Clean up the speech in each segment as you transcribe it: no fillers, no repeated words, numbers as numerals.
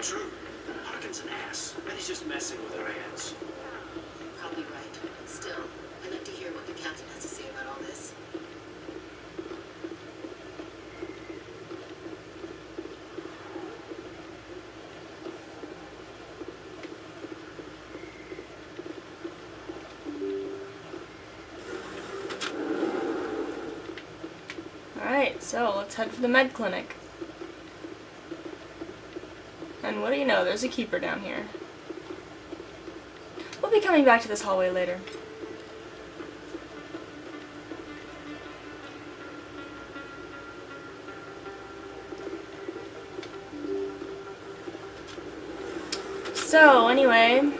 True. Harkin's an ass, and he's just messing with our heads. Probably right. Still, I'd like to hear what the captain has to say about all this. Alright, so let's head for the med clinic. And what do you know, there's a keeper down here. We'll be coming back to this hallway later. So, anyway,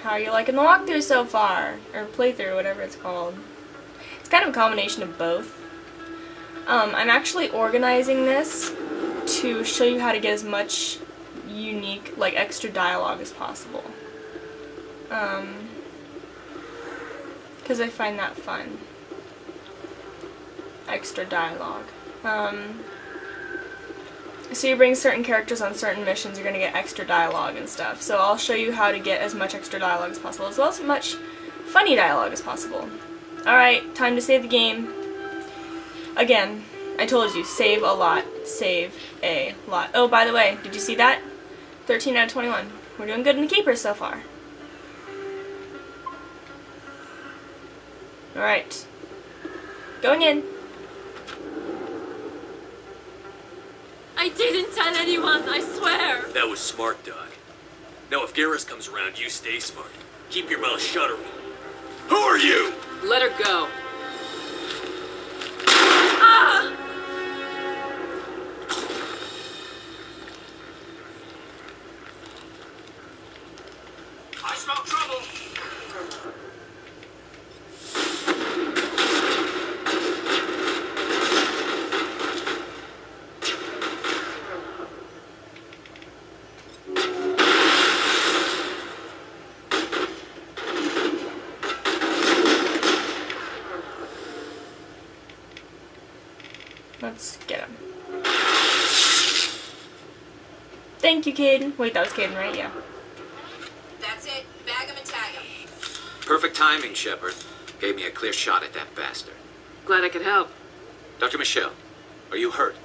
how are you liking the walkthrough so far? Or playthrough, whatever it's called. It's kind of a combination of both. I'm actually organizing this to show you how to get as much unique, like, extra dialogue as possible. Because I find that fun. Extra dialogue. So you bring certain characters on certain missions, you're going to get extra dialogue and stuff. So I'll show you how to get as much extra dialogue as possible, as well as much funny dialogue as possible. Alright, time to save the game. Again, I told you, save a lot. Save a lot. Oh, by the way, did you see that? 13 out of 21. We're doing good in the keepers so far. Alright. Going in. I didn't tell anyone, I swear! That was smart, Doc. Now if Garrus comes around, you stay smart. Keep your mouth shut, or... Who are you? Let her go. Ah! I smell trouble! Let's get him. Thank you, Caden. Wait, that was Caden, right? Yeah. That's it. Bag him and tag him. Perfect timing, Shepard. Gave me a clear shot at that bastard. Glad I could help. Dr. Michelle, are you hurt?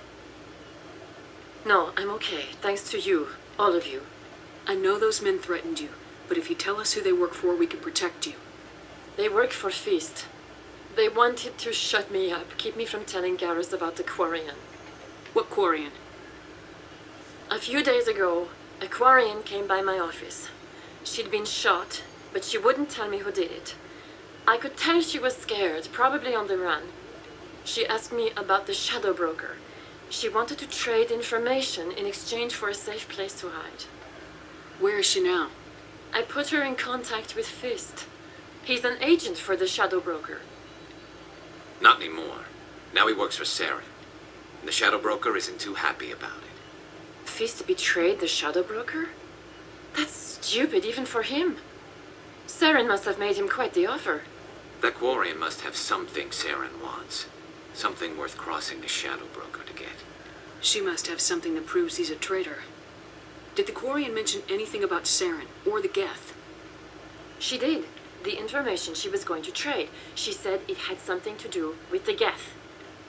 No, I'm okay. Thanks to you. All of you. I know those men threatened you, but if you tell us who they work for, we can protect you. They work for Feast. They wanted to shut me up, keep me from telling Garrus about the Quarian. What Quarian? A few days ago, a Quarian came by my office. She'd been shot, but she wouldn't tell me who did it. I could tell she was scared, probably on the run. She asked me about the Shadow Broker. She wanted to trade information in exchange for a safe place to hide. Where is she now? I put her in contact with Fist. He's an agent for the Shadow Broker. Not anymore. Now he works for Saren. And the Shadow Broker isn't too happy about it. Fist betrayed the Shadow Broker? That's stupid, even for him. Saren must have made him quite the offer. That Quarian must have something Saren wants. Something worth crossing the Shadow Broker to get. She must have something that proves he's a traitor. Did the Quarian mention anything about Saren or the Geth? She did. The information she was going to trade. She said it had something to do with the Geth.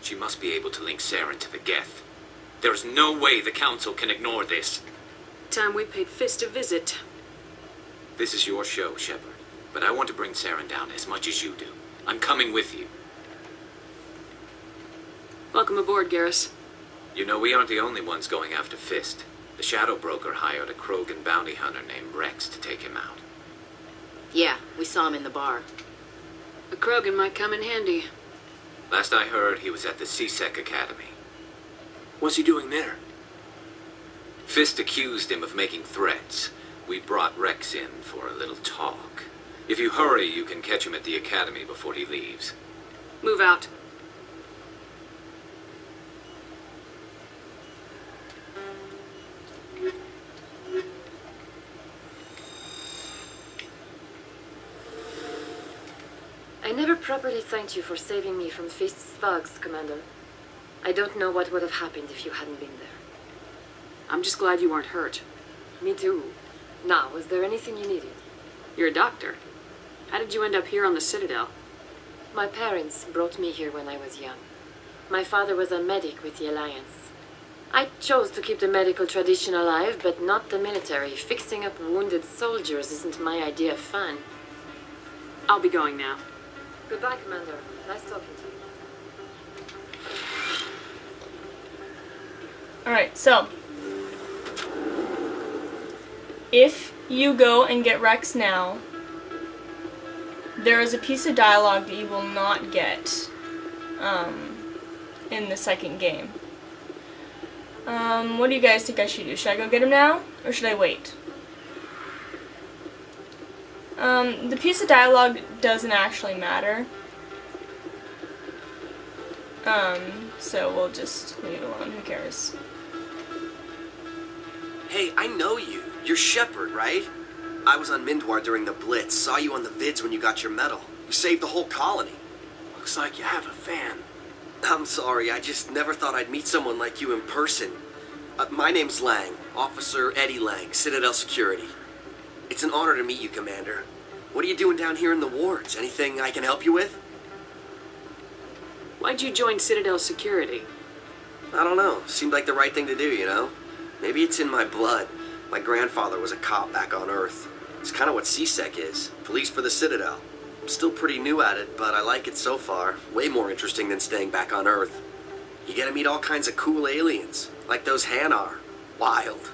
She must be able to link Saren to the Geth. There is no way the Council can ignore this. Time we paid Fist a visit. This is your show, Shepard. But I want to bring Saren down as much as you do. I'm coming with you. Welcome aboard, Garrus. You know, we aren't the only ones going after Fist. The Shadow Broker hired a Krogan bounty hunter named Rex to take him out. Yeah, we saw him in the bar. A Krogan might come in handy. Last I heard, he was at the CSEC Academy. What's he doing there? Fist accused him of making threats. We brought Rex in for a little talk. If you hurry, you can catch him at the Academy before he leaves. Move out. I never properly thanked you for saving me from Fist's thugs, Commander. I don't know what would have happened if you hadn't been there. I'm just glad you weren't hurt. Me too. Now, was there anything you needed? You're a doctor. How did you end up here on the Citadel? My parents brought me here when I was young. My father was a medic with the Alliance. I chose to keep the medical tradition alive, but not the military. Fixing up wounded soldiers isn't my idea of fun. I'll be going now. Goodbye, Commander. Nice talking to you. Alright, so if you go and get Rex now, there is a piece of dialogue that you will not get in the second game. What do you guys think I should do? Should I go get him now, or should I wait? The piece of dialogue doesn't actually matter. So we'll just leave it alone. Who cares? Hey, I know you. You're Shepard, right? I was on Mindwar during the Blitz. Saw you on the vids when you got your medal. You saved the whole colony. Looks like you have a fan. I'm sorry, I just never thought I'd meet someone like you in person. My name's Lang, Officer Eddie Lang, Citadel Security. It's an honor to meet you, Commander. What are you doing down here in the wards? Anything I can help you with? Why'd you join Citadel Security? I don't know. Seemed like the right thing to do, you know? Maybe it's in my blood. My grandfather was a cop back on Earth. It's kind of what CSEC is. Police for the Citadel. I'm still pretty new at it, but I like it so far. Way more interesting than staying back on Earth. You get to meet all kinds of cool aliens, like those Hanar. Wild.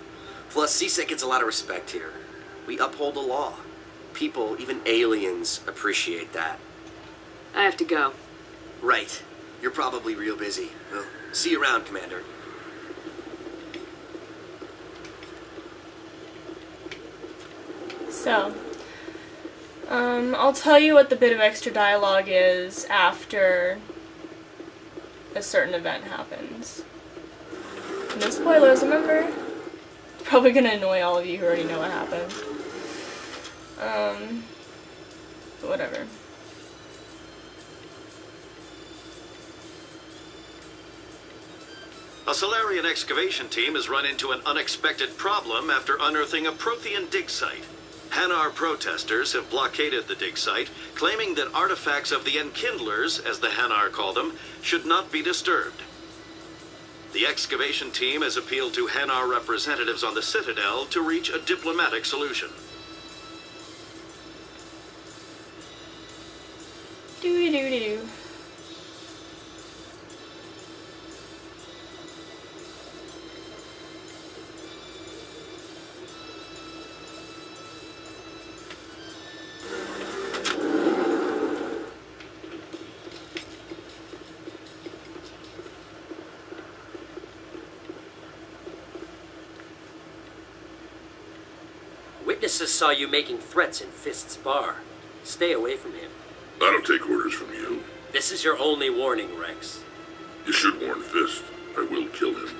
Plus, CSEC gets a lot of respect here. We uphold the law. People, even aliens, appreciate that. I have to go. Right. You're probably real busy. Well, see you around, Commander. So, I'll tell you what the bit of extra dialogue is after a certain event happens. No spoilers, remember? Probably gonna annoy all of you who already know what happened. But whatever. A Solarian excavation team has run into an unexpected problem after unearthing a Prothean dig site. Hanar protesters have blockaded the dig site, claiming that artifacts of the Enkindlers, as the Hanar call them, should not be disturbed. The excavation team has appealed to Hanar representatives on the Citadel to reach a diplomatic solution. Doo-doo-doo. Witnesses saw you making threats in Fist's bar. Stay away from him. I don't take orders from you. This is your only warning, Rex. You should warn Fist. I will kill him.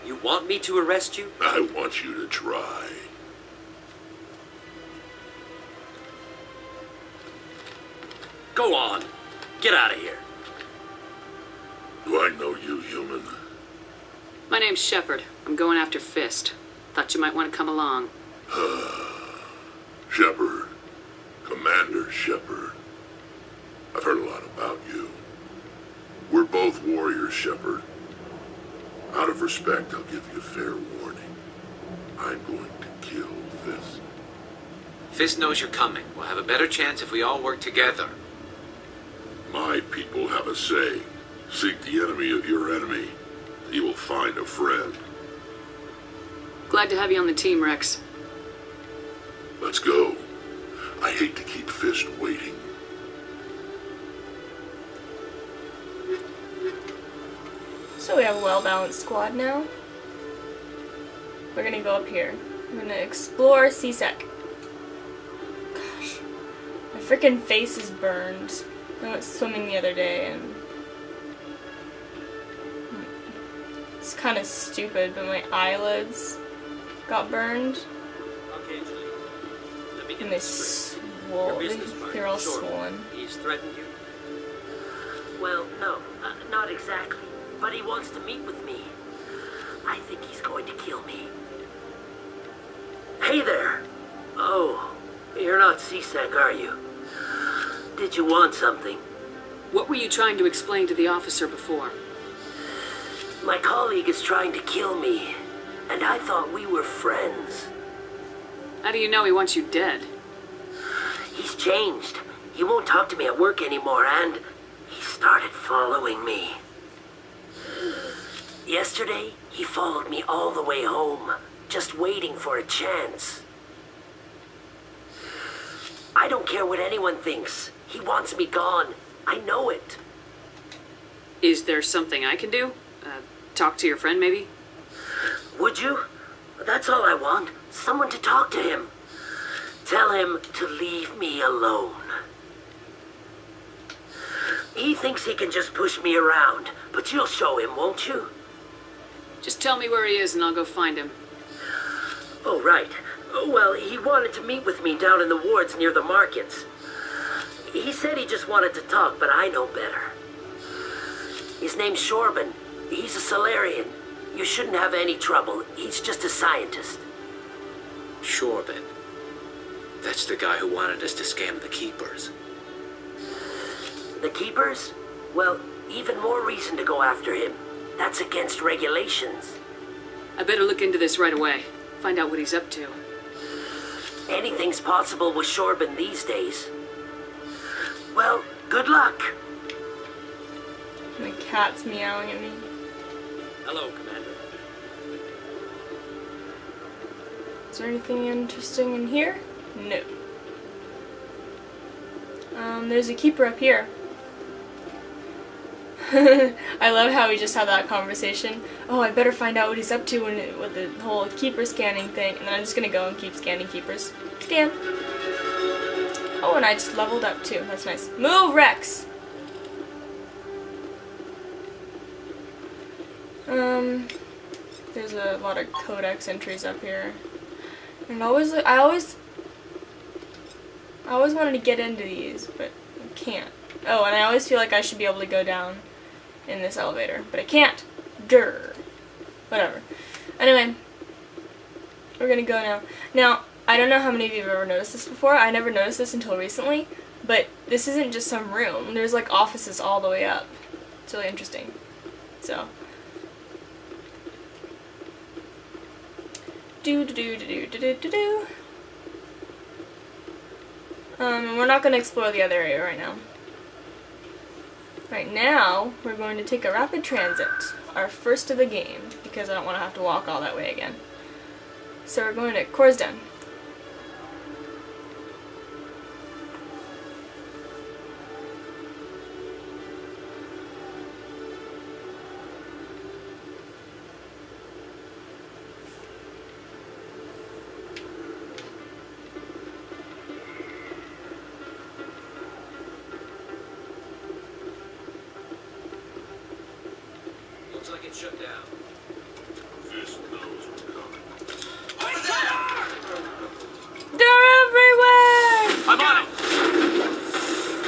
You want me to arrest you? I want you to try. Go on. Get out of here. Do I know you, human? My name's Shepard. I'm going after Fist. Thought you might want to come along. Shepard. Commander Shepard. I've heard a lot about you. We're both warriors, Shepard. Out of respect, I'll give you fair warning. I'm going to kill Fist. Fist knows you're coming. We'll have a better chance if we all work together. My people have a say. Seek the enemy of your enemy. You will find a friend. Glad to have you on the team, Rex. Let's go. I hate to keep Fist waiting. So we have a well-balanced squad now. We're gonna go up here. We're gonna explore CSEC. Gosh, my freaking face is burned. I went swimming the other day and it's kind of stupid, but my eyelids got burned Okay, Julie. Let me get and they this straight. swole. Your business They're all partner, Jordan, swollen. He's threatened you? Well, no, not exactly. But he wants to meet with me. I think he's going to kill me. Hey there. Oh, you're not C-Sec, are you? Did you want something? What were you trying to explain to the officer before? My colleague is trying to kill me, and I thought we were friends. How do you know he wants you dead? He's changed. He won't talk to me at work anymore, and he started following me. Yesterday, he followed me all the way home, just waiting for a chance. I don't care what anyone thinks. He wants me gone. I know it. Is there something I can do? Talk to your friend, maybe? Would you? That's all I want. Someone to talk to him. Tell him to leave me alone. He thinks he can just push me around, but you'll show him, won't you? Just tell me where he is and I'll go find him. Oh, right. Well, he wanted to meet with me down in the wards near the markets. He said he just wanted to talk, but I know better. His name's Shorban. He's a Solarian. You shouldn't have any trouble. He's just a scientist. Shorban. That's the guy who wanted us to scam the Keepers. The Keepers? Well, even more reason to go after him. That's against regulations. I better look into this right away. Find out what he's up to. Anything's possible with Shorban these days. Well, good luck. The cat's meowing at me. Hello, Commander. Is there anything interesting in here? No. There's a keeper up here. I love how we just had that conversation. Oh, I better find out what he's up to with the whole keeper scanning thing. And then I'm just gonna go and keep scanning keepers. Scan. Oh, and I just leveled up too. That's nice. Move, Rex! There's a lot of codex entries up here. And I always wanted to get into these, but I can't. Oh, and I always feel like I should be able to go down in this elevator, but I can't. Grr. Whatever. Anyway, we're gonna go now. Now, I don't know how many of you have ever noticed this before. I never noticed this until recently, but this isn't just some room. There's like offices all the way up. It's really interesting. So. And we're not going to explore the other area right now. Right now, we're going to take a rapid transit, our first of the game, because I don't want to have to walk all that way again. So we're going to Corsden. Looks like it's shut down. Fist knows we're coming. They're everywhere! I'm on it!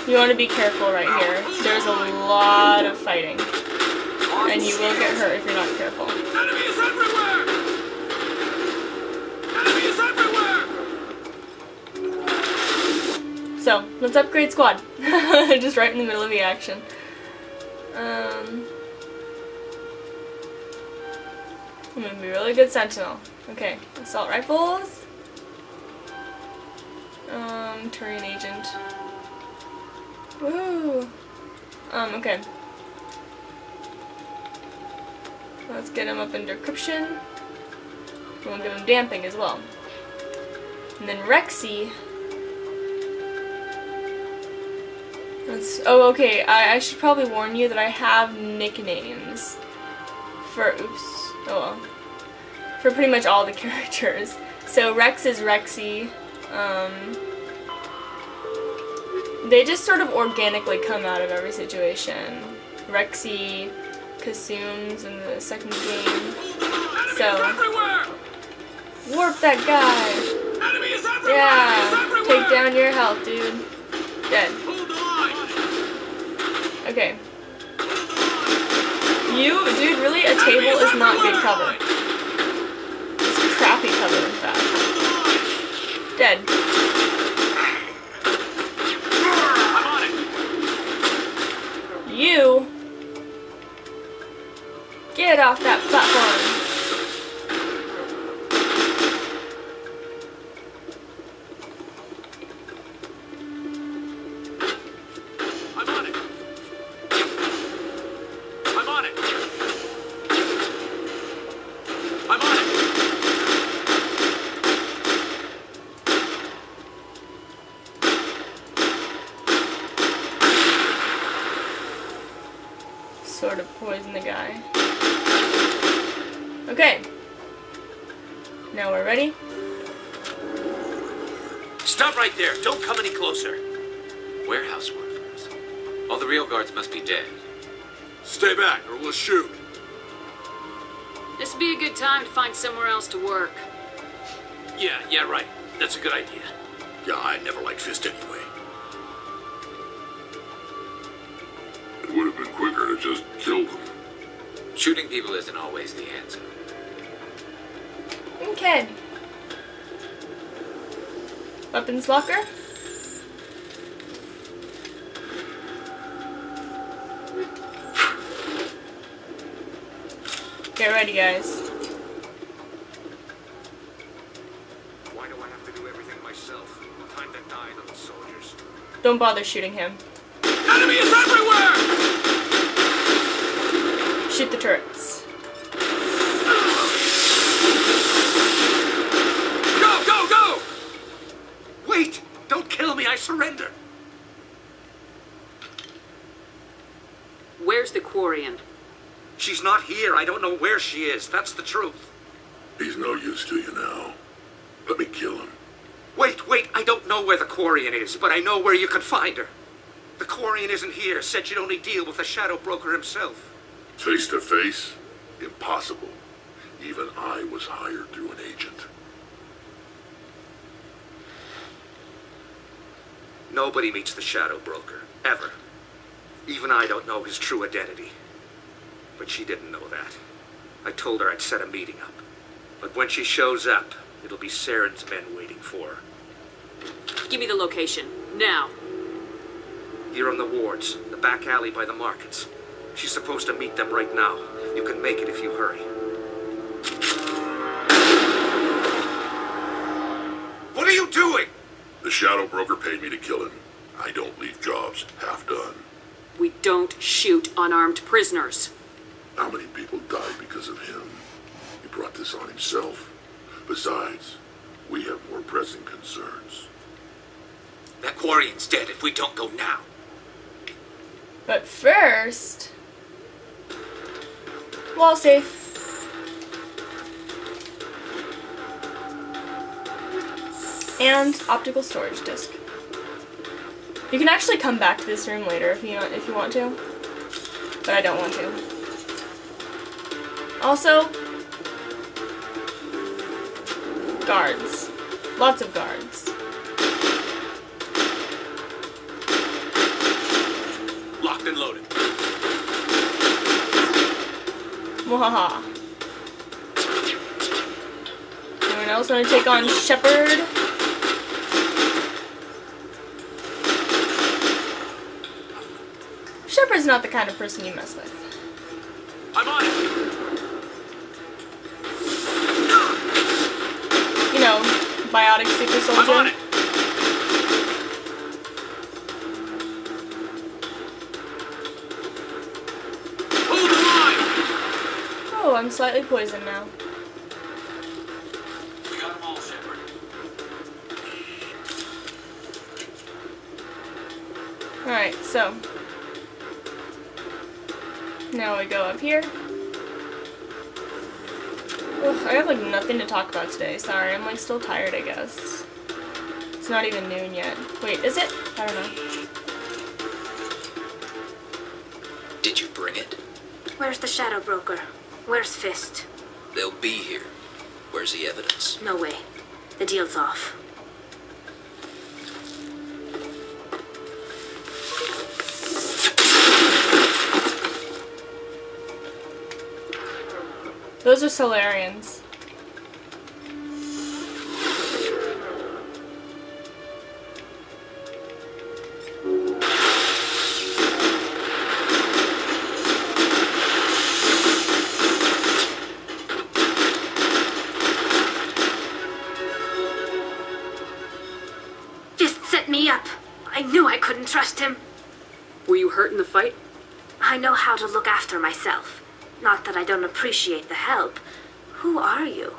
You want to be careful right here. There's a lot of fighting. And you will get hurt if you're not careful. Enemies everywhere! Enemies everywhere! So, let's upgrade squad. Just right in the middle of the action. I'm gonna be a really good sentinel. Okay, assault rifles. Turian agent. Woo! Okay. Let's get him up in decryption. We'll give him damping as well. And then Rexy. Oh, okay. I should probably warn you that I have nicknames for for pretty much all the characters. So Rex is Rexy. They just sort of organically come out of every situation. Rexy consumes in the second game. So warp that guy. Yeah, take down your health, dude. Dead. Okay. Dude, really? A table is not good cover. It's crappy cover, in fact. Dead. I'm on it. You get off that platform. I'm on it. I'm on it. I'm on it. Sort of poison the guy. Okay. Now we're ready. Stop right there. Don't come any closer. Warehouse workers. All the real guards must be dead. Stay back or we'll shoot. This would be a good time to find somewhere else to work. Yeah, right. That's a good idea. Yeah, I never liked Fist anyway. It would have been quicker to just kill them. Shooting people isn't always the answer. Okay. Weapons locker. Get ready, guys. Why do I have to do everything myself? Time to die, little soldiers. Don't bother shooting him. Enemy is everywhere! Shoot the turrets. Go! Wait! Don't kill me, I surrender! Where's the Quarian? She's not here. I don't know where she is. That's the truth. He's no use to you now. Let me kill him. Wait, I don't know where the Quarian is, but I know where you can find her. The Quarian isn't here. Said you'd only deal with the Shadow Broker himself. Face to face? Impossible. Even I was hired through an agent. Nobody meets the Shadow Broker, ever. Even I don't know his true identity. But she didn't know that. I told her I'd set a meeting up. But when she shows up, it'll be Saren's men waiting for her. Give me the location. Now. Here on the wards, the back alley by the markets. She's supposed to meet them right now. You can make it if you hurry. What are you doing? The Shadow Broker paid me to kill him. I don't leave jobs half done. We don't shoot unarmed prisoners. How many people died because of him? He brought this on himself. Besides, we have more pressing concerns. That Quarian's dead if we don't go now. But first, wall safe. And optical storage disc. You can actually come back to this room later if you want to, but I don't want to. Also, guards. Lots of guards. Locked and loaded. Mwahaha. Anyone else want to take on Shepard? Shepard's not the kind of person you mess with. I'm on it. You know, biotic super soldier. I'm on it. Hold the line. Oh, I'm slightly poisoned now. We got them all, Shepard. Alright, so now we go up here. Ugh, I have like nothing to talk about today. Sorry, I'm like still tired, I guess. It's not even noon yet. Wait, is it? I don't know. Did you bring it? Where's the Shadow Broker? Where's Fist? They'll be here. Where's the evidence? No way. The deal's off. Those are Solarians. trust him. Were you hurt in the fight? I know how to look after myself. Not that I don't appreciate the help. Who are you?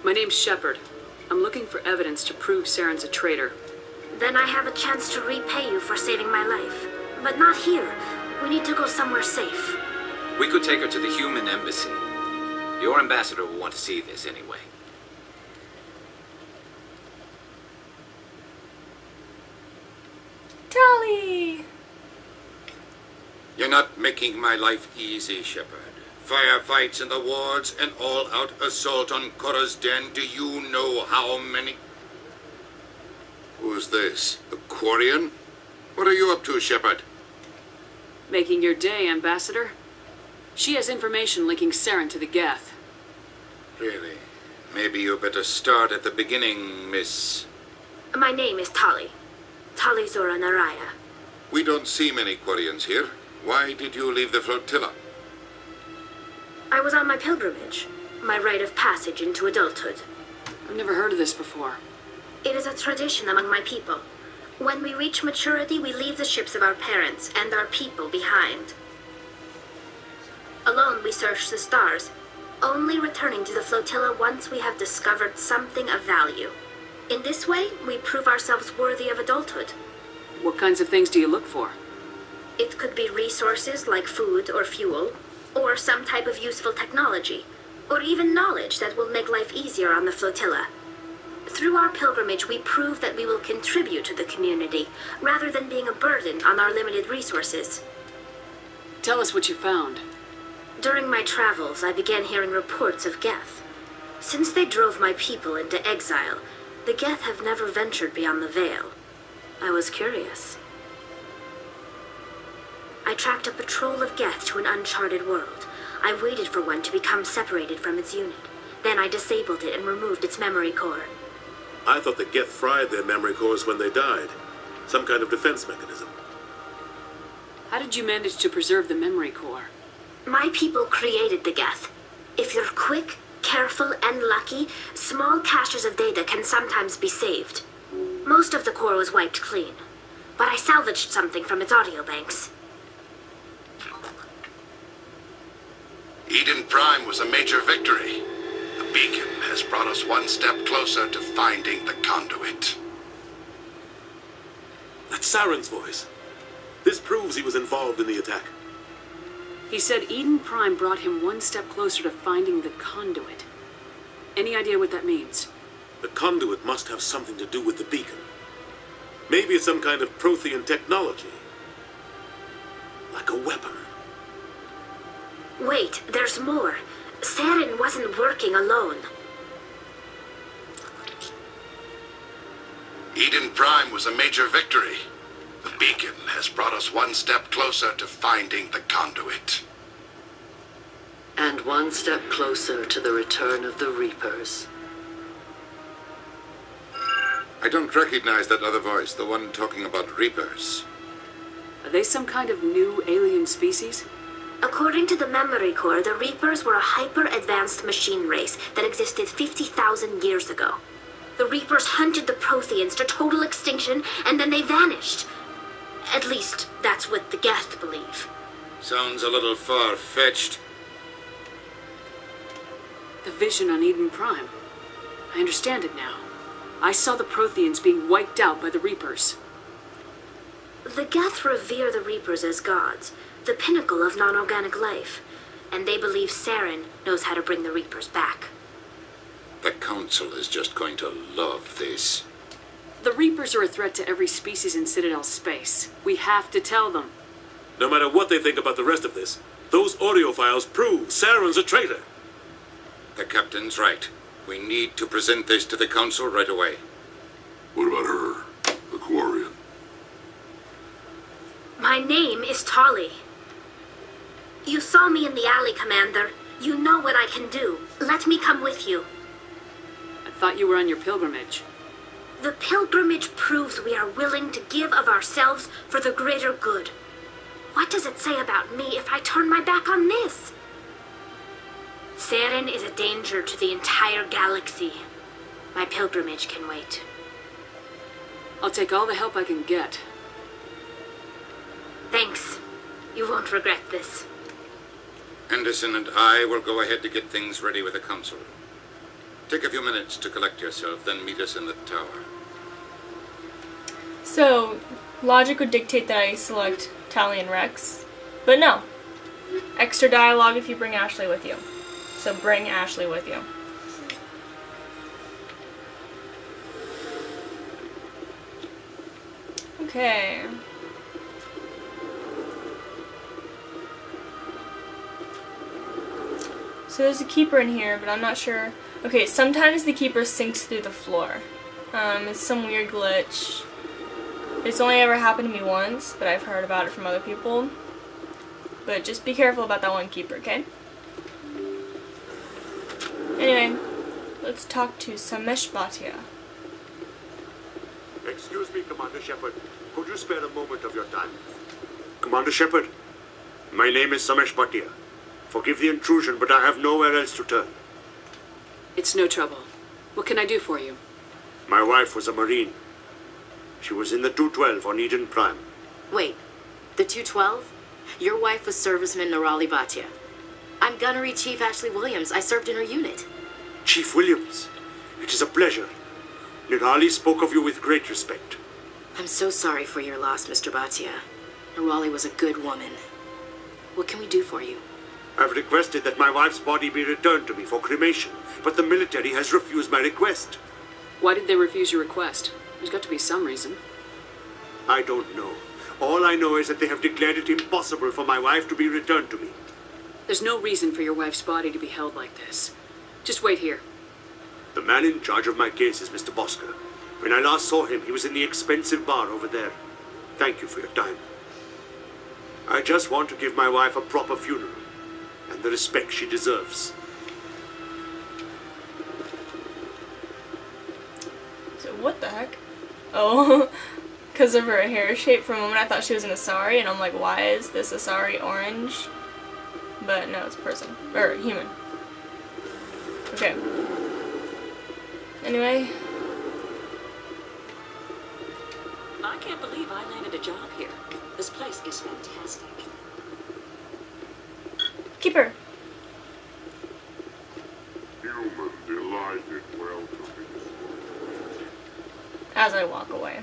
My name's Shepard. I'm looking for evidence to prove Saren's a traitor. Then I have a chance to repay you for saving my life. But not here. We need to go somewhere safe. We could take her to the human embassy. Your ambassador will want to see this anyway. Tally! You're not making my life easy, Shepard. Firefights in the wards, an all-out assault on Korra's den. Do you know how many... Who's this? A Quarian? What are you up to, Shepard? Making your day, Ambassador. She has information linking Saren to the Geth. Really? Maybe you better start at the beginning, Miss... My name is Tali. Tali Zora Naraya. We don't see many Quarians here. Why did you leave the flotilla? I was on my pilgrimage. My rite of passage into adulthood. I've never heard of this before. It is a tradition among my people. When we reach maturity, we leave the ships of our parents and our people behind. Alone, we search the stars, only returning to the flotilla once we have discovered something of value. In this way, we prove ourselves worthy of adulthood. What kinds of things do you look for? It could be resources like food or fuel, or some type of useful technology, or even knowledge that will make life easier on the flotilla. Through our pilgrimage, we prove that we will contribute to the community, rather than being a burden on our limited resources. Tell us what you found. During my travels, I began hearing reports of Geth. Since they drove my people into exile, the Geth have never ventured beyond the Veil. I was curious. I tracked a patrol of Geth to an uncharted world. I waited for one to become separated from its unit. Then I disabled it and removed its memory core. I thought the Geth fried their memory cores when they died. Some kind of defense mechanism. How did you manage to preserve the memory core? My people created the Geth. If you're quick, careful, and lucky, small caches of data can sometimes be saved. Most of the core was wiped clean, but I salvaged something from its audio banks. Eden Prime was a major victory. The beacon has brought us one step closer to finding the conduit. That's Saren's voice. This proves he was involved in the attack. He said Eden Prime brought him one step closer to finding the conduit. Any idea what that means? The conduit must have something to do with the beacon. Maybe it's some kind of Prothean technology. Like a weapon. Wait, there's more. Saren wasn't working alone. Eden Prime was a major victory. The beacon has brought us one step closer to finding the conduit. And one step closer to the return of the Reapers. I don't recognize that other voice, the one talking about Reapers. Are they some kind of new alien species? According to the memory core, the Reapers were a hyper-advanced machine race that existed 50,000 years ago. The Reapers hunted the Protheans to total extinction, and then they vanished. At least, that's what the Geth believe. Sounds a little far-fetched. The vision on Eden Prime. I understand it now. I saw the Protheans being wiped out by the Reapers. The Geth revere the Reapers as gods, the pinnacle of non-organic life, and they believe Saren knows how to bring the Reapers back. The Council is just going to love this. The Reapers are a threat to every species in Citadel space. We have to tell them. No matter what they think about the rest of this, those audio files prove Saren's a traitor. The captain's right. We need to present this to the Council right away. What about her? The Quarian? My name is Tali. You saw me in the alley, Commander. You know what I can do. Let me come with you. I thought you were on your pilgrimage. The pilgrimage proves we are willing to give of ourselves for the greater good. What does it say about me if I turn my back on this? Saren is a danger to the entire galaxy. My pilgrimage can wait. I'll take all the help I can get. Thanks. You won't regret this. Anderson and I will go ahead to get things ready with the council. Take a few minutes to collect yourself, then meet us in the tower. So, logic would dictate that I select Tally and Rex, but no. Extra dialogue if you bring Ashley with you. So bring Ashley with you. Okay. So there's a keeper in here, but I'm not sure. Okay, sometimes the keeper sinks through the floor. It's some weird glitch. It's only ever happened to me once, but I've heard about it from other people. But just be careful about that one keeper, okay? Anyway, let's talk to Samesh Bhatia. Excuse me, Commander Shepard. Could you spare a moment of your time? Commander Shepard, my name is Samesh Bhatia. Forgive the intrusion, but I have nowhere else to turn. It's no trouble. What can I do for you? My wife was a Marine. She was in the 212 on Eden Prime. Wait, the 212? Your wife was serviceman Nirali Bhatia. I'm Gunnery Chief Ashley Williams. I served in her unit. Chief Williams, it is a pleasure. Nirali spoke of you with great respect. I'm so sorry for your loss, Mr. Bhatia. Nirali was a good woman. What can we do for you? I've requested that my wife's body be returned to me for cremation, but the military has refused my request. Why did they refuse your request? There's got to be some reason. I don't know. All I know is that they have declared it impossible for my wife to be returned to me. There's no reason for your wife's body to be held like this. Just wait here. The man in charge of my case is Mr. Bosca. When I last saw him, he was in the expensive bar over there. Thank you for your time. I just want to give my wife a proper funeral and the respect she deserves. So what the heck? Oh, because of her hair shape, for a moment I thought she was an Asari, and I'm like, why is this Asari orange? But no, it's a person. Or human. Okay. Anyway. I can't believe I landed a job here. This place is fantastic. Keeper. Human delighted welcome. As I walk away.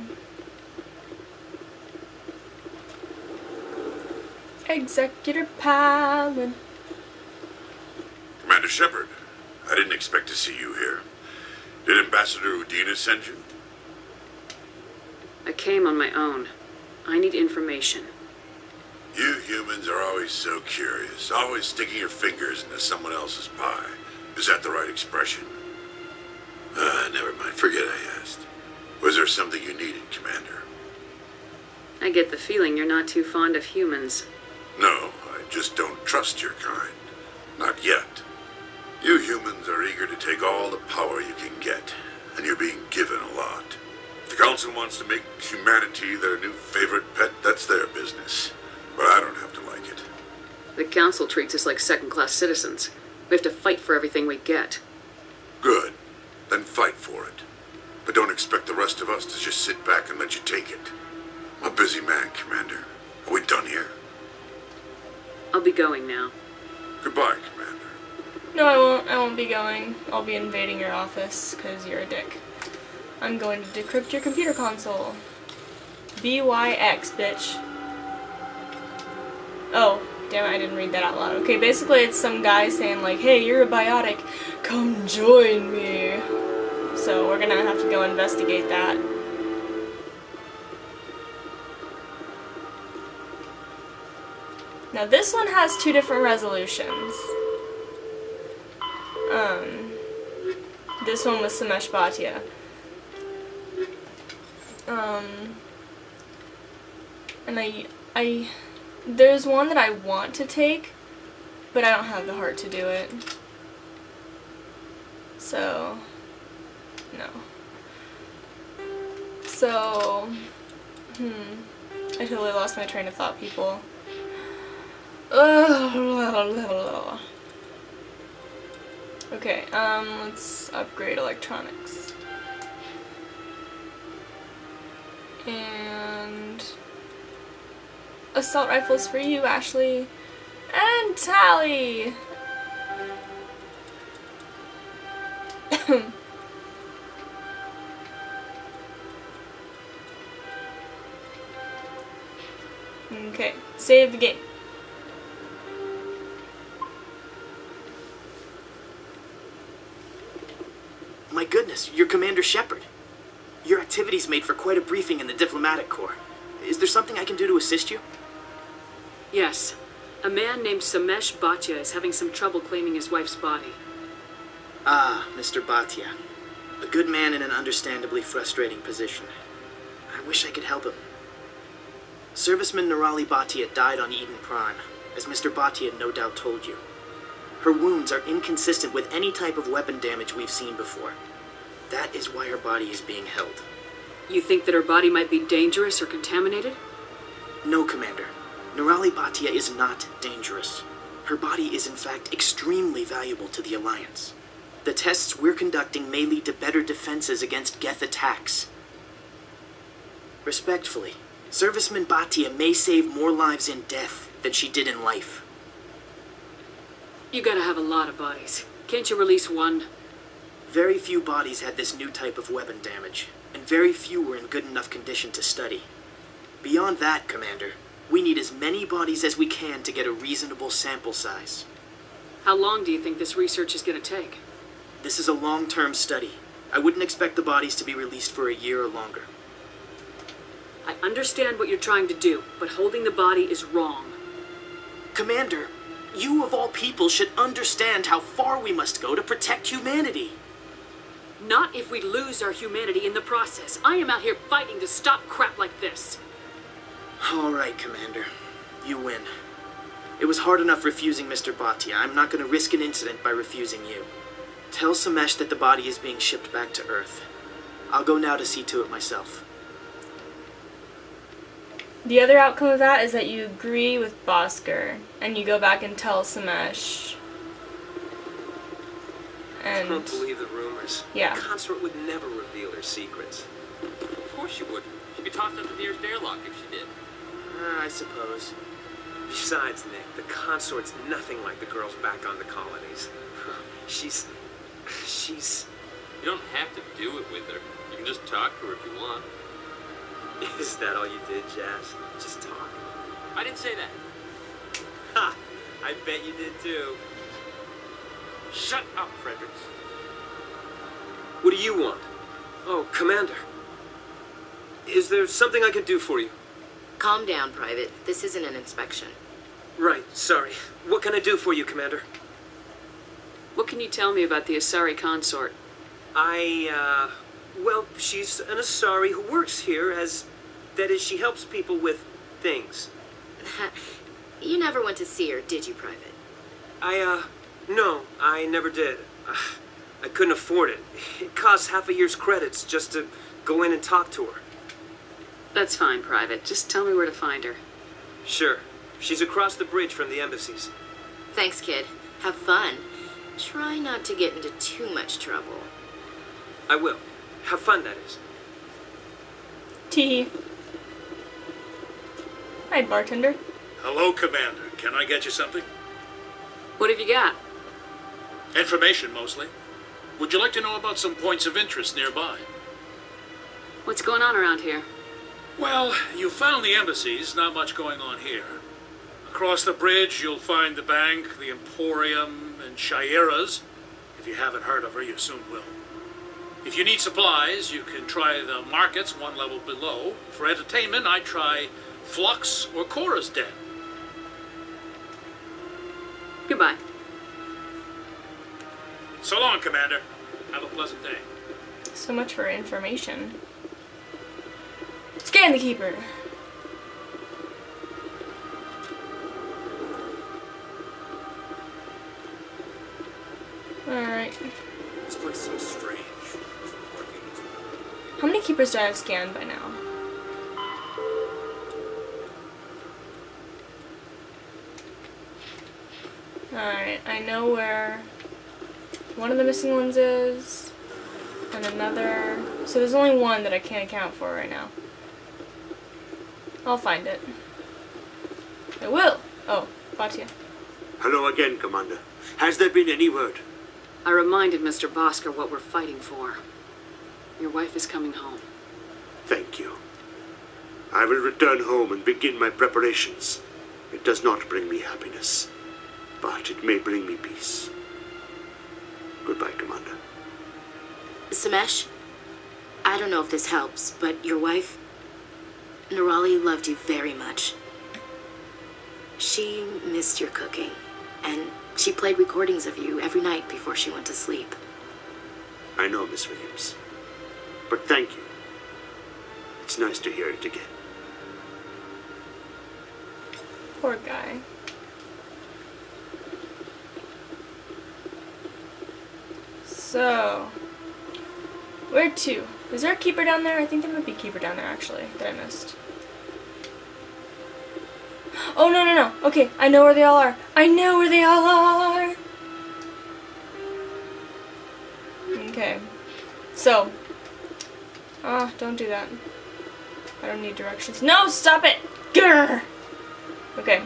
Executor Palin. Commander Shepard, I didn't expect to see you here. Did Ambassador Udina send you? I came on my own. I need information. You humans are always so curious, always sticking your fingers into someone else's pie. Is that the right expression? Never mind. Forget I asked. Was there something you needed, Commander? I get the feeling you're not too fond of humans. No, I just don't trust your kind. Not yet. You humans are eager to take all the power you can get, and you're being given a lot. If the Council wants to make humanity their new favorite pet, that's their business. But I don't have to like it. The Council treats us like second-class citizens. We have to fight for everything we get. Good. Then fight for it. But don't expect the rest of us to just sit back and let you take it. I'm a busy man, Commander. Are we done here? I'll be going now. Goodbye, Commander. No, I won't. I won't be going. I'll be invading your office because you're a dick. I'm going to decrypt your computer console. BYX, bitch. Oh, damn it, I didn't read that out loud. Okay, basically it's some guy saying like, hey, you're a biotic. Come join me. So we're gonna have to go investigate that. Now this one has two different resolutions. This one was Samesh Bhatia. And there's one that I want to take, but I don't have the heart to do it. So, no. So, I totally lost my train of thought, people. Okay, let's upgrade electronics. And assault rifles for you, Ashley. And Tally! Okay, save the game. My goodness, you're Commander Shepard. Your activities made for quite a briefing in the diplomatic corps. Is there something I can do to assist you? Yes. A man named Samesh Bhatia is having some trouble claiming his wife's body. Ah, Mr. Bhatia. A good man in an understandably frustrating position. I wish I could help him. Serviceman Nirali Bhatia died on Eden Prime, as Mr. Bhatia no doubt told you. Her wounds are inconsistent with any type of weapon damage we've seen before. That is why her body is being held. You think that her body might be dangerous or contaminated? No, Commander. Nirali Bhatia is not dangerous. Her body is in fact extremely valuable to the Alliance. The tests we're conducting may lead to better defenses against Geth attacks. Respectfully, Serviceman Bhatia may save more lives in death than she did in life. You gotta have a lot of bodies. Can't you release one? Very few bodies had this new type of weapon damage, and very few were in good enough condition to study. Beyond that, Commander, we need as many bodies as we can to get a reasonable sample size. How long do you think this research is gonna take? This is a long-term study. I wouldn't expect the bodies to be released for a year or longer. I understand what you're trying to do, but holding the body is wrong. Commander, you of all people should understand how far we must go to protect humanity. Not if we lose our humanity in the process. I am out here fighting to stop crap like this. All right, Commander. You win. It was hard enough refusing Mr. Bhatia. I'm not going to risk an incident by refusing you. Tell Samesh that the body is being shipped back to Earth. I'll go now to see to it myself. The other outcome of that is that you agree with Bhaskar, and you go back and tell Samesh. And I don't believe the rumors. Yeah. The consort would never reveal her secrets. Of course she wouldn't. She'd be tossed out the nearest airlock if she did. I suppose. Besides, Nick, the consort's nothing like the girls back on the colonies. She's... You don't have to do it with her. You can just talk to her if you want. Is that all you did, Jazz? Just talk? I didn't say that. Ha! I bet you did too. Shut up, Fredericks. What do you want? Oh, Commander. Is there something I could do for you? Calm down, Private. This isn't an inspection. Right, sorry. What can I do for you, Commander? What can you tell me about the Asari consort? Well, she's an Asari who works here that is, she helps people with things. You never went to see her, did you, Private? No, I never did. I couldn't afford it. It costs half a year's credits just to go in and talk to her. That's fine, Private. Just tell me where to find her. Sure. She's across the bridge from the embassies. Thanks, kid. Have fun. Try not to get into too much trouble. I will. Have fun, that is. Tee. Hi, bartender. Hello, Commander. Can I get you something? What have you got? Information, mostly. Would you like to know about some points of interest nearby? What's going on around here? Well, you found the embassies, not much going on here. Across the bridge, you'll find the bank, the Emporium, and Shaira's. If you haven't heard of her, you soon will. If you need supplies, you can try the markets one level below. For entertainment, I'd try Flux or Cora's Den. Goodbye. So long, Commander. Have a pleasant day. So much for information. Scan the keeper. Alright. This place seems strange. How many keepers do I have scanned by now? Alright, I know where one of the missing ones is, and another. So there's only one that I can't account for right now. I'll find it. I will. Oh, Batia. Hello again, Commander. Has there been any word? I reminded Mr. Bosker what we're fighting for. Your wife is coming home. Thank you. I will return home and begin my preparations. It does not bring me happiness, but it may bring me peace. Goodbye, Commander. Samesh, I don't know if this helps, but your wife, Nerali, loved you very much. She missed your cooking, and she played recordings of you every night before she went to sleep. I know, Miss Williams. But thank you. It's nice to hear it again. Poor guy. So, where to? Is there a keeper down there? I think there might be a keeper down there, actually, that I missed. Oh, no, no, no. Okay, I know where they all are. I know where they all are. Okay. So. Don't do that. I don't need directions. No, stop it! Grr! Okay.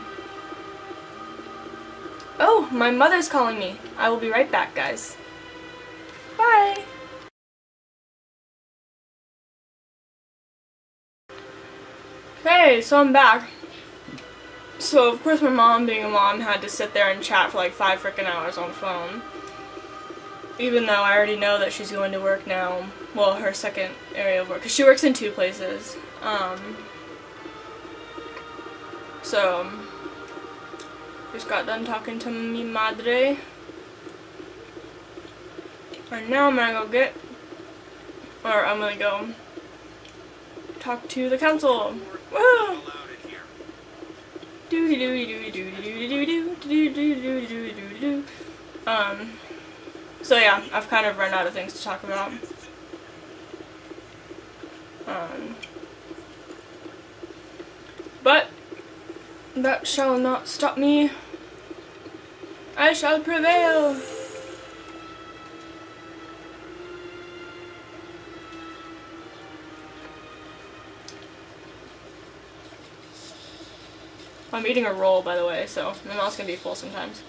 Oh, my mother's calling me. I will be right back, guys. Bye! Okay, so I'm back. So, of course, my mom, being a mom, had to sit there and chat for like 5 frickin' hours on the phone. Even though I already know that she's going to work now. Well, her second area of work. Because she works in 2 places. So, just got done talking to mi madre. And now I'm gonna go talk to the council. Woo! So yeah, I've kind of run out of things to talk about. But that shall not stop me. I shall prevail. I'm eating a roll, by the way, so my mouth's gonna be full sometimes.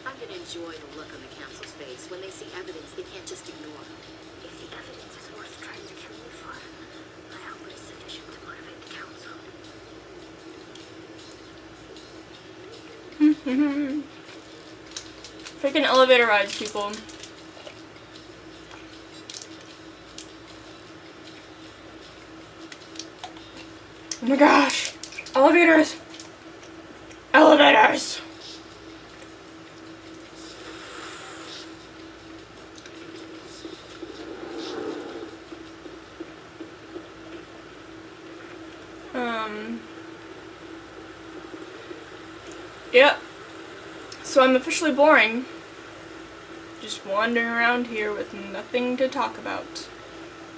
I'm gonna enjoy the look on the council's face when they see evidence they can't just ignore. If the evidence is worth trying to kill me for, I hope it is sufficient to motivate the council. Freaking elevator rides, people. Oh my gosh! Elevators! Elevators! Yep. So I'm officially boring. Just wandering around here with nothing to talk about.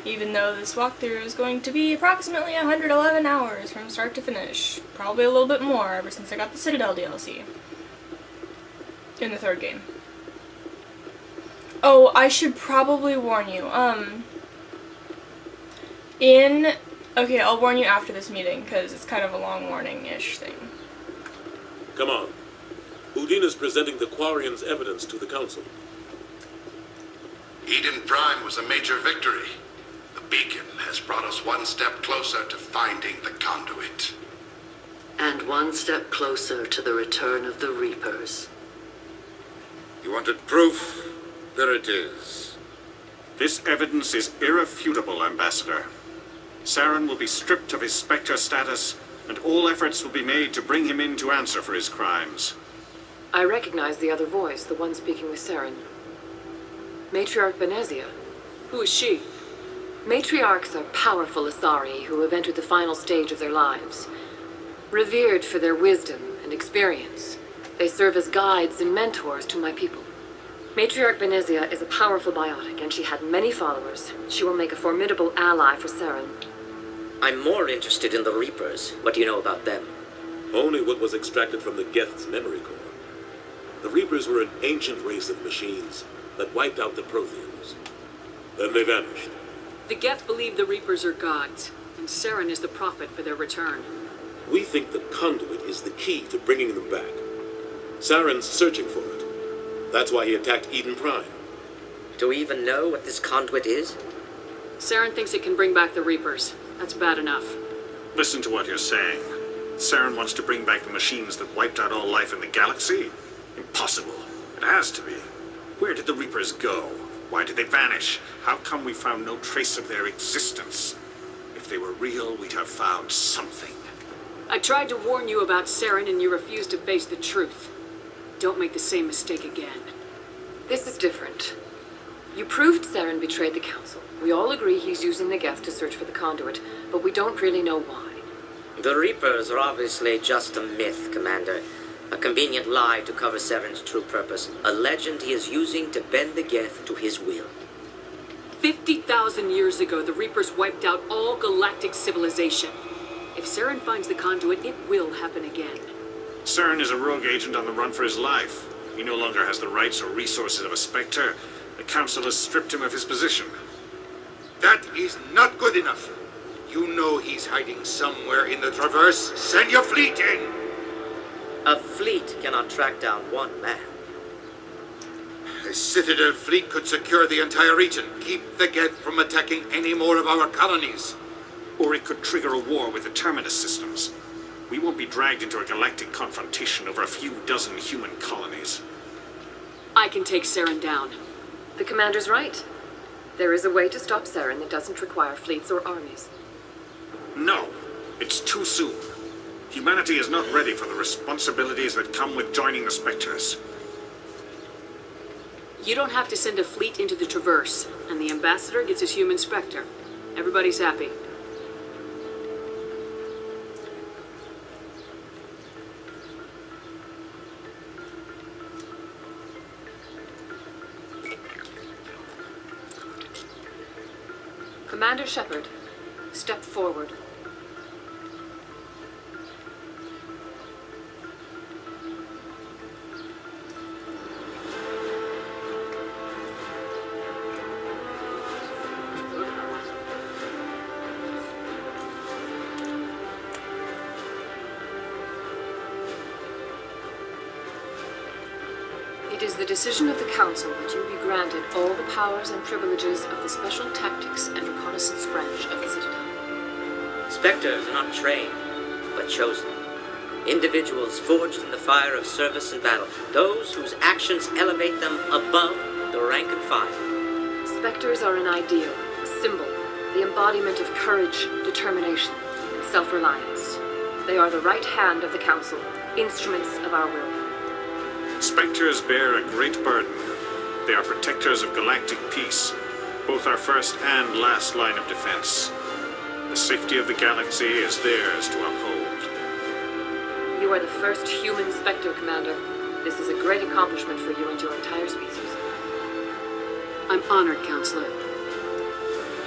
Even though this walkthrough is going to be approximately 111 hours from start to finish. Probably a little bit more ever since I got the Citadel DLC. In the 3rd game. Oh, I should probably warn you. Okay, I'll warn you after this meeting, because it's kind of a long warning-ish thing. Come on. Udine is presenting the Quarians' evidence to the Council. Eden Prime was a major victory. The beacon has brought us one step closer to finding the conduit. And one step closer to the return of the Reapers. You wanted proof? There it is. This evidence is irrefutable, Ambassador. Saren will be stripped of his Spectre status, and all efforts will be made to bring him in to answer for his crimes. I recognize the other voice, the one speaking with Saren. Matriarch Benezia. Who is she? Matriarchs are powerful Asari who have entered the final stage of their lives. Revered for their wisdom and experience, they serve as guides and mentors to my people. Matriarch Benezia is a powerful biotic, and she had many followers. She will make a formidable ally for Saren. I'm more interested in the Reapers. What do you know about them? Only what was extracted from the Geth's memory core. The Reapers were an ancient race of machines that wiped out the Protheans. Then they vanished. The Geth believe the Reapers are gods, and and Saren is the profit for their return. We think the conduit is the key to bringing them back. Saren's searching for it. That's why he attacked Eden Prime. Do we even know what this conduit is? Saren thinks it can bring back the Reapers. That's bad enough. Listen to what you're saying. Saren wants to bring back the machines that wiped out all life in the galaxy? Impossible. It has to be. Where did the Reapers go? Why did they vanish? How come we found no trace of their existence? If they were real, we'd have found something. I tried to warn you about Saren and you refused to face the truth. Don't make the same mistake again. This is different. You proved Saren betrayed the Council. We all agree he's using the Geth to search for the conduit, but we don't really know why. The Reapers are obviously just a myth, Commander. A convenient lie to cover Saren's true purpose. A legend he is using to bend the Geth to his will. 50,000 years ago, the Reapers wiped out all galactic civilization. If Saren finds the conduit, it will happen again. Saren is a rogue agent on the run for his life. He no longer has the rights or resources of a Spectre. The Council has stripped him of his position. That is not good enough. You know he's hiding somewhere in the Traverse. Send your fleet in! A fleet cannot track down one man. A Citadel fleet could secure the entire region, keep the Geth from attacking any more of our colonies. Or it could trigger a war with the Terminus systems. We won't be dragged into a galactic confrontation over a few dozen human colonies. I can take Saren down. The Commander's right. There is a way to stop Saren that doesn't require fleets or armies. No, it's too soon. Humanity is not ready for the responsibilities that come with joining the Spectres. You don't have to send a fleet into the Traverse, and the Ambassador gets his human Spectre. Everybody's happy. Commander Shepard, step forward. It is the decision of the Council that you be granted all the powers and privileges of the Special Tactics and Reconnaissance Branch of the Citadel. Spectres are not trained, but chosen. Individuals forged in the fire of service and battle. Those whose actions elevate them above the rank and file. Spectres are an ideal, a symbol, the embodiment of courage, determination, and self-reliance. They are the right hand of the Council, instruments of our will. Spectres bear a great burden. They are protectors of galactic peace, both our first and last line of defense. The safety of the galaxy is theirs to uphold. You are the first human Spectre, Commander. This is a great accomplishment for you and your entire species. I'm honored, Counselor.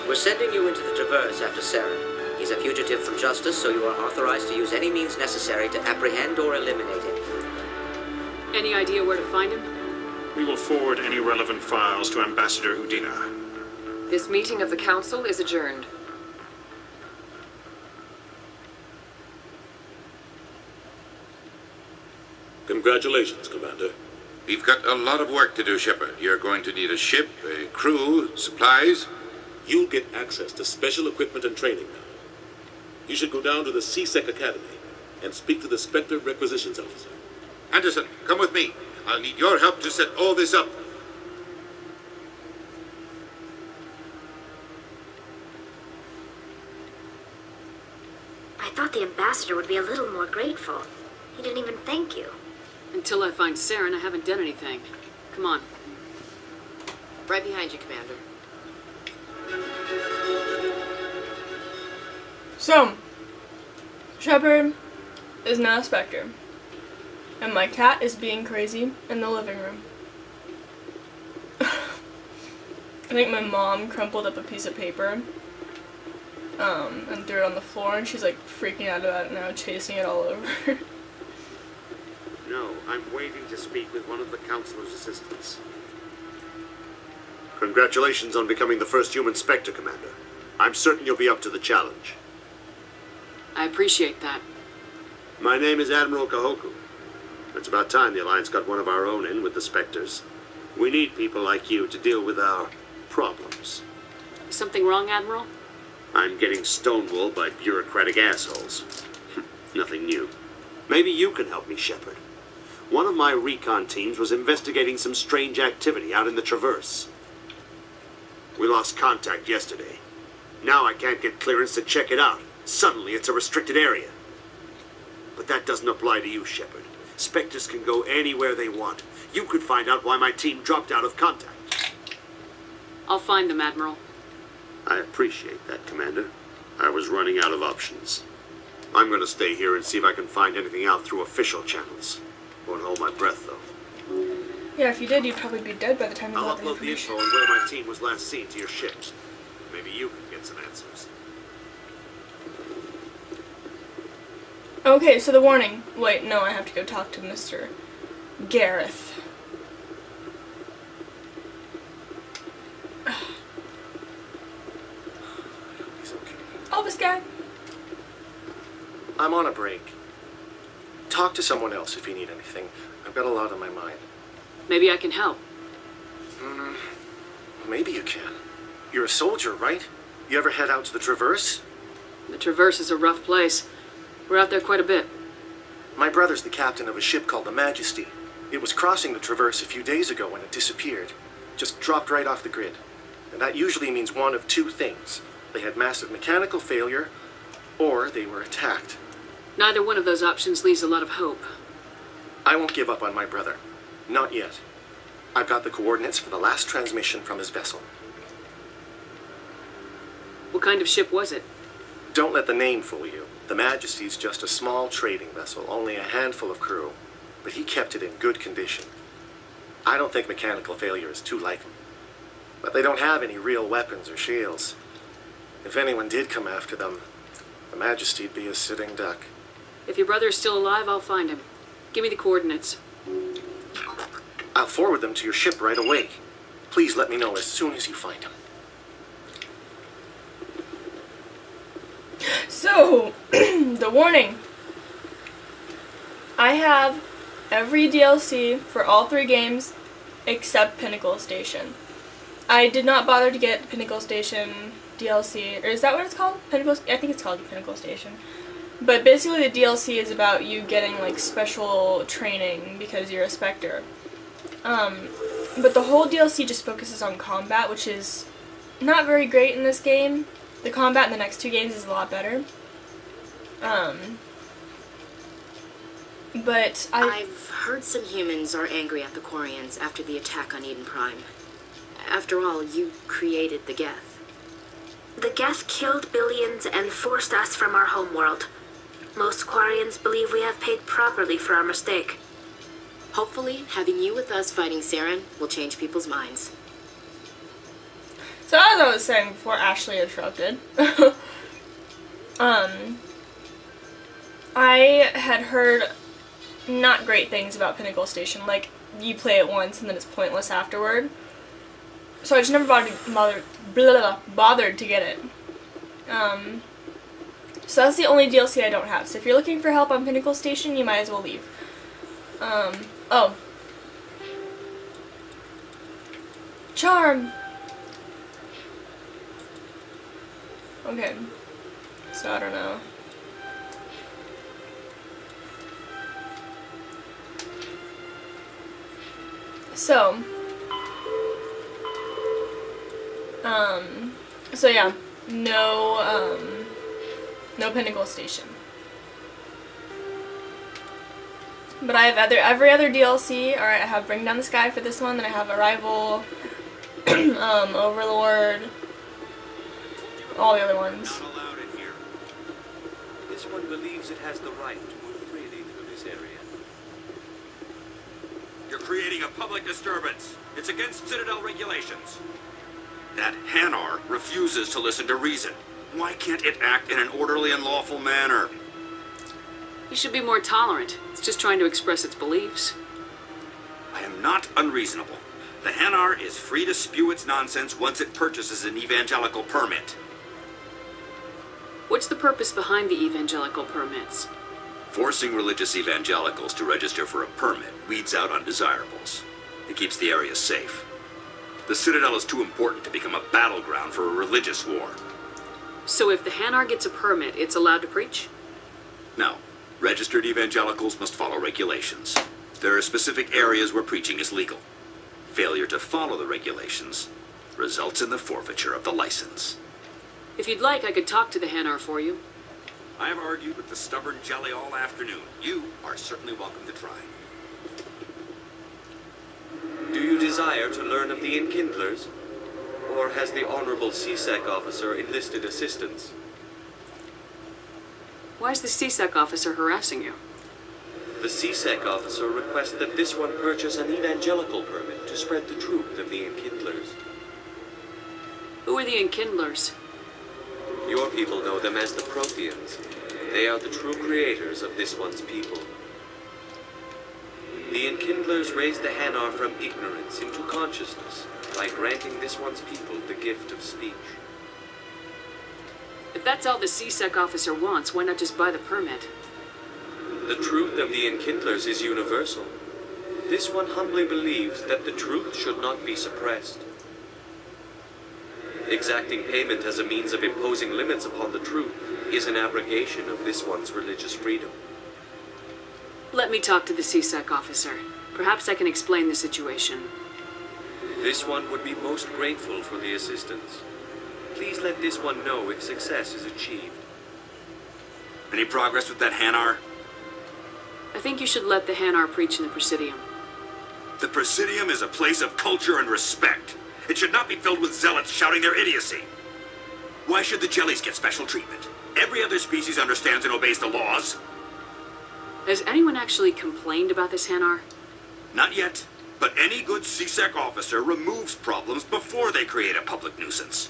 We're sending you into the Traverse after Saren. He's a fugitive from justice, so you are authorized to use any means necessary to apprehend or eliminate him. Any idea where to find him? We will forward any relevant files to Ambassador Udina. This meeting of the Council is adjourned. Congratulations, Commander. We've got a lot of work to do, Shepard. You're going to need a ship, a crew, supplies. You'll get access to special equipment and training now. You should go down to the CSEC Academy and speak to the Spectre Requisitions Officer. Anderson, come with me. I'll need your help to set all this up. I thought the ambassador would be a little more grateful. He didn't even thank you. Until I find Saren, I haven't done anything. Come on. Right behind you, Commander. So, Shepard is now a Spectre. And my cat is being crazy in the living room. I think my mom crumpled up a piece of paper and threw it on the floor, and she's like freaking out about it now, chasing it all over. No, I'm waiting to speak with one of the Councilor's assistants. Congratulations on becoming the first human Spectre, Commander. I'm certain you'll be up to the challenge. I appreciate that. My name is Admiral Kahoku. It's about time the Alliance got one of our own in with the Spectres. We need people like you to deal with our problems. Something wrong, Admiral? I'm getting stonewalled by bureaucratic assholes. Nothing new. Maybe you can help me, Shepard. One of my recon teams was investigating some strange activity out in the Traverse. We lost contact yesterday. Now I can't get clearance to check it out. Suddenly it's a restricted area. But that doesn't apply to you, Shepard. Spectres can go anywhere they want. You could find out why my team dropped out of contact. I'll find them, Admiral. I appreciate that, Commander. I was running out of options. I'm going to stay here and see if I can find anything out through official channels. Won't hold my breath, though. Yeah, if you did, you'd probably be dead by the time you I'll got the upload the information. info on where my team was last seen to your ships. Maybe you can get some answers. Okay, so the warning. Wait, no, I have to go talk to Mr. Gareth. Elvis guy. I'm on a break. Talk to someone else if you need anything. I've got a lot on my mind. Maybe I can help. Maybe you can. You're a soldier, right? You ever head out to the Traverse? The Traverse is a rough place. We're out there quite a bit. My brother's the captain of a ship called the Majesty. It was crossing the Traverse a few days ago when it disappeared. Just dropped right off the grid. And that usually means one of two things. They had massive mechanical failure, or they were attacked. Neither one of those options leaves a lot of hope. I won't give up on my brother. Not yet. I've got the coordinates for the last transmission from his vessel. What kind of ship was it? Don't let the name fool you. The Majesty's just a small trading vessel, only a handful of crew. But he kept it in good condition. I don't think mechanical failure is too likely. But they don't have any real weapons or shields. If anyone did come after them, the Majesty'd be a sitting duck. If your brother is still alive, I'll find him. Give me the coordinates. I'll forward them to your ship right away. Please let me know as soon as you find him. So, the warning. I have every DLC for all 3 games except Pinnacle Station. I did not bother to get Pinnacle Station DLC, or is that what it's called? I think it's called Pinnacle Station. But basically the DLC is about you getting like special training because you're a Spectre. But the whole DLC just focuses on combat, which is not very great in this game. The combat in the next 2 games is a lot better. But I've heard some humans are angry at the Quarians after the attack on Eden Prime. After all, you created the Geth. The Geth killed billions and forced us from our homeworld. Most Quarians believe we have paid properly for our mistake. Hopefully, having you with us fighting Saren will change people's minds. So as I was saying before Ashley interrupted, I had heard not great things about Pinnacle Station. Like, you play it once and then it's pointless afterward. So I just never bothered to get it. So that's the only DLC I don't have. So if you're looking for help on Pinnacle Station, you might as well leave. Oh. Charm! Okay. So I don't know. So. So yeah. No Pinnacle Station. But I have every other DLC. Alright, I have Bring Down the Sky for this one, then I have Arrival, Overlord, all the other ones. Not allowed in here. This one believes it has the right to move freely through this area. You're creating a public disturbance. It's against Citadel regulations. That Hanar refuses to listen to reason. Why can't it act in an orderly and lawful manner? You should be more tolerant. It's just trying to express its beliefs. I am not unreasonable. The Hanar is free to spew its nonsense once it purchases an evangelical permit. What's the purpose behind the evangelical permits? Forcing religious evangelicals to register for a permit weeds out undesirables. It keeps the area safe. The Citadel is too important to become a battleground for a religious war. So if the Hanar gets a permit, it's allowed to preach? No. Registered evangelicals must follow regulations. There are specific areas where preaching is legal. Failure to follow the regulations results in the forfeiture of the license. If you'd like, I could talk to the Hanar for you. I have argued with the stubborn jelly all afternoon. You are certainly welcome to try. Do you desire to learn of the Enkindlers? Or has the Honorable CSEC officer enlisted assistance? Why is the CSEC officer harassing you? The CSEC officer requests that this one purchase an evangelical permit to spread the truth of the Enkindlers. Who are the Enkindlers? Your people know them as the Protheans. They are the true creators of this one's people. The Enkindlers raised the Hanar from ignorance into consciousness by granting this one's people the gift of speech. If that's all the CSEC officer wants, why not just buy the permit? The truth of the Enkindlers is universal. This one humbly believes that the truth should not be suppressed. Exacting payment as a means of imposing limits upon the truth is an abrogation of this one's religious freedom. Let me talk to the CSEC officer. Perhaps I can explain the situation. This one would be most grateful for the assistance. Please let this one know if success is achieved. Any progress with that Hanar? I think you should let the Hanar preach in the Presidium. The Presidium is a place of culture and respect. It should not be filled with zealots shouting their idiocy. Why should the jellies get special treatment? Every other species understands and obeys the laws. Has anyone actually complained about this Hanar? Not yet, but any good CSEC officer removes problems before they create a public nuisance.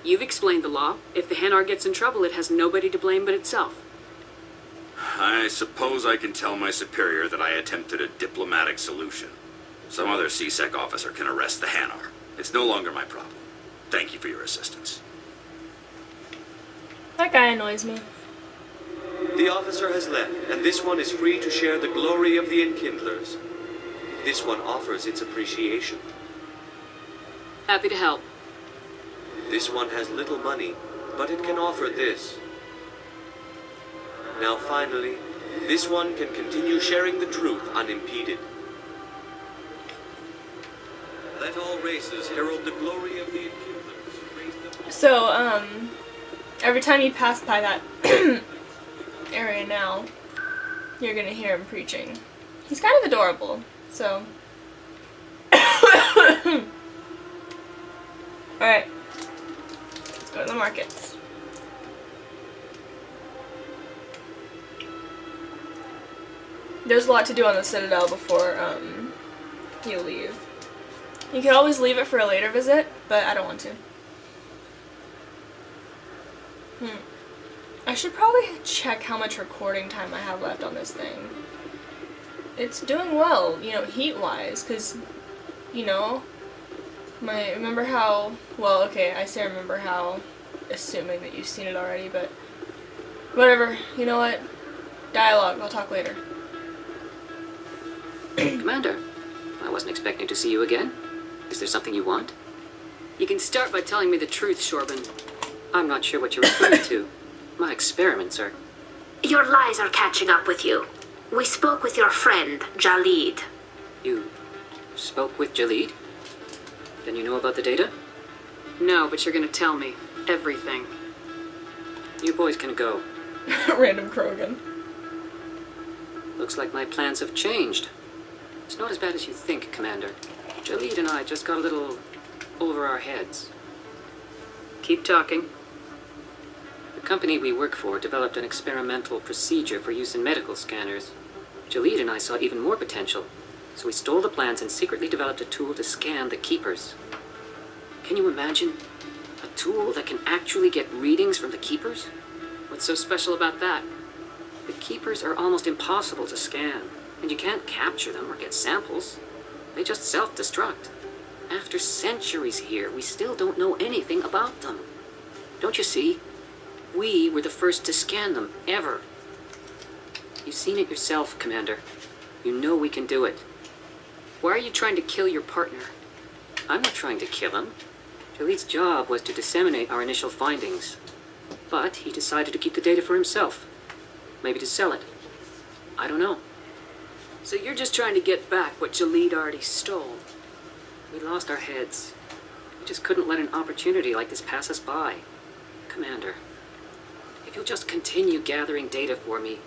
You've explained the law. If the Hanar gets in trouble, it has nobody to blame but itself. I suppose I can tell my superior that I attempted a diplomatic solution. Some other CSEC officer can arrest the Hanar. It's no longer my problem. Thank you for your assistance. That guy annoys me. The officer has left, and this one is free to share the glory of the Enkindlers. This one offers its appreciation. Happy to help. This one has little money, but it can offer this. Now finally, this one can continue sharing the truth unimpeded. Let all races herald the glory of the Enkindlers. So, every time you pass by that area now, you're gonna hear him preaching. He's kind of adorable, so. Alright. Let's go to the markets. There's a lot to do on the Citadel before, you leave. You can always leave it for a later visit, but I don't want to. I should probably check how much recording time I have left on this thing. It's doing well, you know, heat-wise, because, you know, remember how, well, okay, I say remember how, assuming that you've seen it already, but whatever, you know what, dialogue, I'll talk later. Commander, I wasn't expecting to see you again. Is there something you want? You can start by telling me the truth, Shorban. I'm not sure what you're referring to. My experiments are... Your lies are catching up with you. We spoke with your friend, Jalid. You spoke with Jalid? Then you know about the data? No, but you're gonna tell me. Everything. You boys can go. Random Krogan. Looks like my plans have changed. It's not as bad as you think, Commander. Jalid and I just got a little over our heads. Keep talking. The company we work for developed an experimental procedure for use in medical scanners. Jalid and I saw even more potential, so we stole the plans and secretly developed a tool to scan the Keepers. Can you imagine? A tool that can actually get readings from the Keepers? What's so special about that? The Keepers are almost impossible to scan, and you can't capture them or get samples. They just self-destruct. After centuries here, we still don't know anything about them. Don't you see? We were the first to scan them, ever. You've seen it yourself, Commander. You know we can do it. Why are you trying to kill your partner? I'm not trying to kill him. Jaleed's job was to disseminate our initial findings. But he decided to keep the data for himself. Maybe to sell it. I don't know. So you're just trying to get back what Jaleed already stole? We lost our heads. We just couldn't let an opportunity like this pass us by. Commander, if you'll just continue gathering data for me,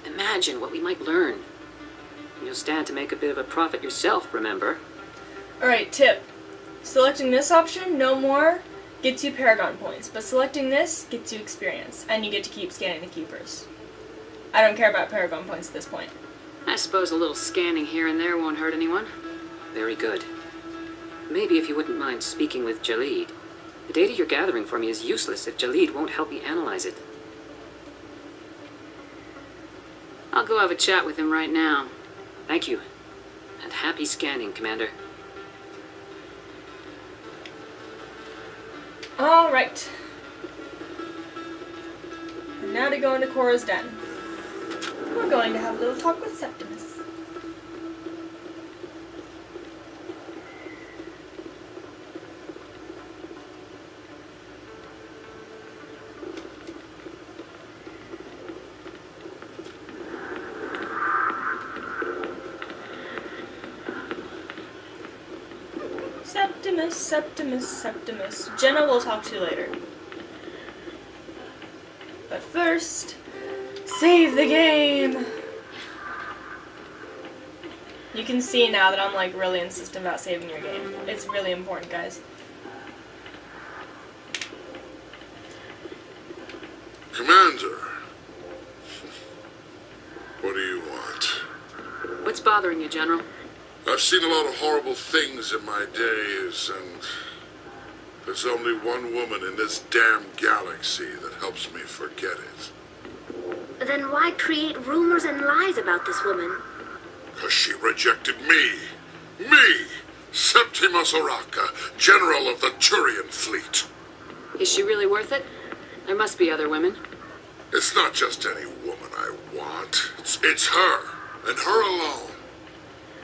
imagine what we might learn. And you'll stand to make a bit of a profit yourself, remember? Alright, tip. Selecting this option, no more, gets you Paragon points, but selecting this gets you experience, and you get to keep scanning the keepers. I don't care about Paragon points at this point. I suppose a little scanning here and there won't hurt anyone. Very good. Maybe if you wouldn't mind speaking with Jaleed. The data you're gathering for me is useless if Jaleed won't help me analyze it. I'll go have a chat with him right now. Thank you. And happy scanning, Commander. Alright. And now to go into Cora's den. We're going to have a little talk with Septimus. Septimus. Jenna will talk to you later. But first, save the game! You can see now that I'm like really insistent about saving your game. It's really important, guys. Commander, what do you want? What's bothering you, General? I've seen a lot of horrible things in my days, and there's only one woman in this damn galaxy that helps me forget it. Then why create rumors and lies about this woman? 'Cause she rejected me. Me! Septimus Oraka, General of the Turian Fleet. Is she really worth it? There must be other women. It's not just any woman I want. It's her, and her alone.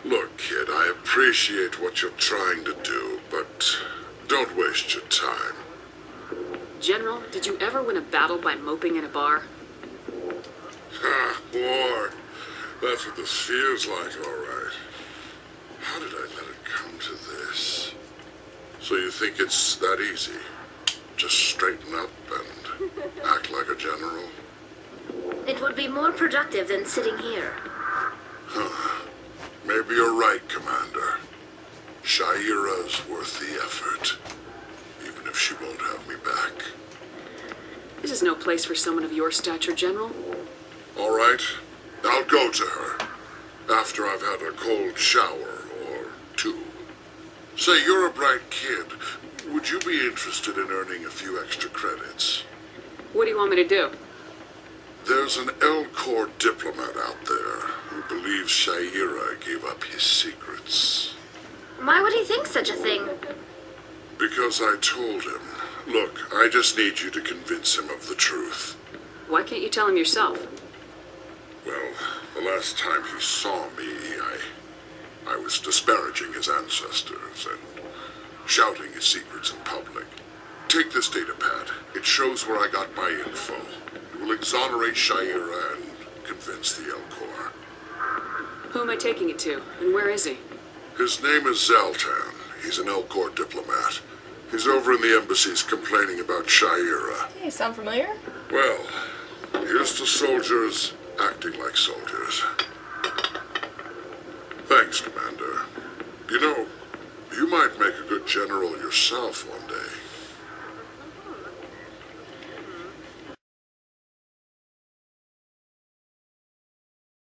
Look, kid, I appreciate what you're trying to do, but don't waste your time. General, did you ever win a battle by moping in a bar? Ha, war. That's what this feels like, all right. How did I let it come to this? So you think it's that easy? Just straighten up and act like a general? It would be more productive than sitting here. Huh. Maybe you're right, Commander. Shaira's worth the effort, even if she won't have me back. This is no place for someone of your stature, General. All right, I'll go to her after I've had a cold shower or two. Say, you're a bright kid. Would you be interested in earning a few extra credits? What do you want me to do? There's an Elcor diplomat out there who believes Shaira gave up his secrets. Why would he think such a thing? Because I told him. Look, I just need you to convince him of the truth. Why can't you tell him yourself? Well, the last time he saw me, I was disparaging his ancestors and shouting his secrets in public. Take this data pad. It shows where I got my info. It will exonerate Shaira and convince the Elcor. Who am I taking it to, and where is he? His name is Zaltan. He's an Elcor diplomat. He's over in the embassies complaining about Shaira. Hey, sound familiar? Well, here's to soldiers acting like soldiers. Thanks, Commander. You know, you might make a good general yourself one day.